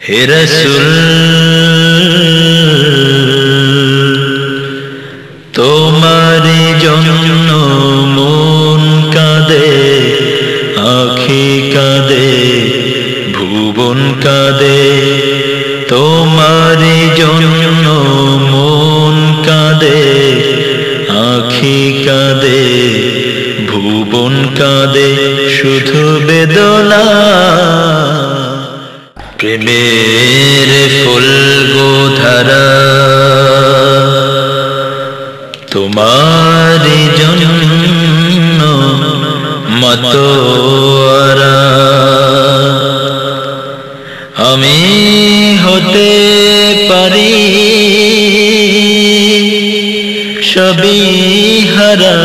হে রাসূল তোমারি জন্য মন কাঁদে, আখি কাঁদে, ভুবন কাঁদে। তোমারি জন্য মন কাঁদে, আখি কাঁদে, ভুবন কাঁদে, শুধু বেদনা। প্রেমের ফুল গোধারা তোমারি জন্য মাতোয়ারা। আমি হতে পারি সবই হারা,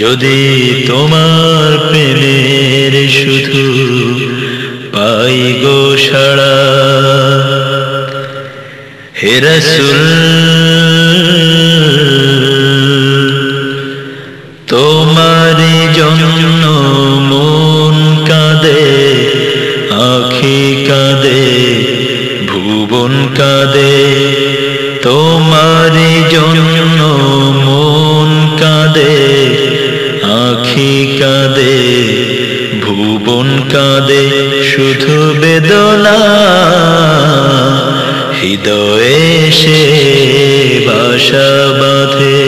যদি তোমার প্রেমের শুধু পাই গো সাড়া। হে রাসূল তোমারি জন্য মন কাঁদে, আখি কাঁদে, ভুবন কাঁদে। তোমারি জন্য মন কাঁদে, আখি কাঁদে, ভুবন কাঁদে, শুধু বেদনা। হৃদয়ে সে বাসা বাঁধে,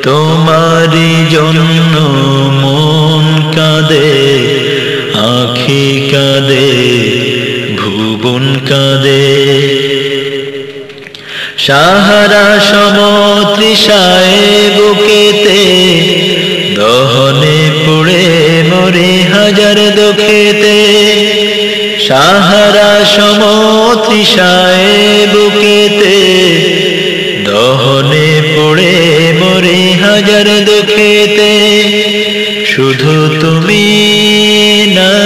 তোমারি জন্য মন কাঁদে, আখি কাঁদে, ভুবন কাঁদে। সাহারা সমতৃষায় বুকেতে, দহনে পুড়ে মরে হাজার দুঃখেতে। সাহারা সমতৃষায় বুকেতে, দহনে পুড়ে মরে হাজার দুঃখেতে। শুধু তুমি নাই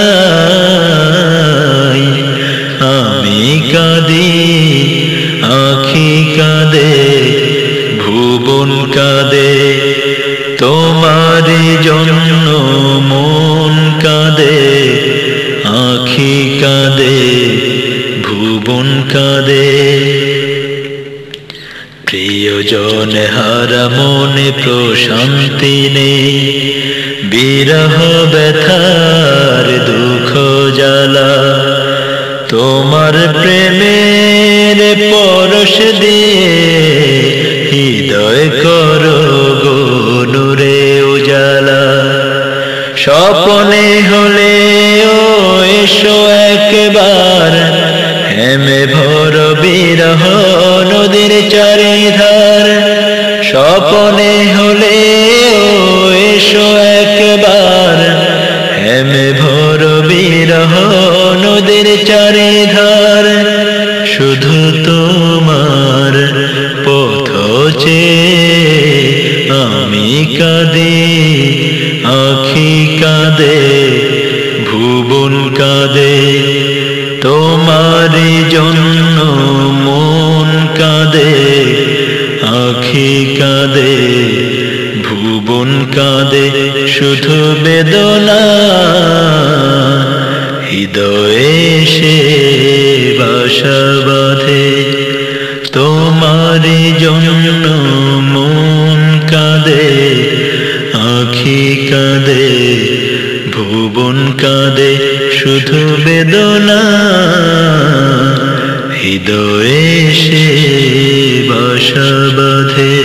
আমি কাঁদি, আখি কাঁদে, ভুবন কাঁদে। তোমারি জন্য মন কাঁদে, আখি কাঁদে, ভুবন কাঁদে। প্রিয়জন হারা মনে প্রশান্তি নেই, বিরহ ব্যথার দুঃখ জ্বালা। তোমার প্রেমের পরশ দিয়ে হৃদয় করো গো নূরে উজালা। স্বপ্নে হলে ও এসো একবার, হেমে ভর বিরহ নদীর চারিধার। স্বপ্নে হলে ও এসো একবার, হেমে ভর বিরহ নদীর চারিধার। শুধু তোমার পথ চেয়ে আমি কাঁদি, আখি কাঁদে, ভুবন কাঁদে। তোমারি জন্য মন কাঁদে, আখি কাঁদে, ভুবন কাঁদে, শুধু বেদনা। হৃদয়ে সে বাসা বাঁধে, তোমারি জন্য মন কাঁদে, আখি কাঁদে, ভুবন কাঁদে, শুধু বেদনা। হৃদয়ে সে বাসা বাঁধে।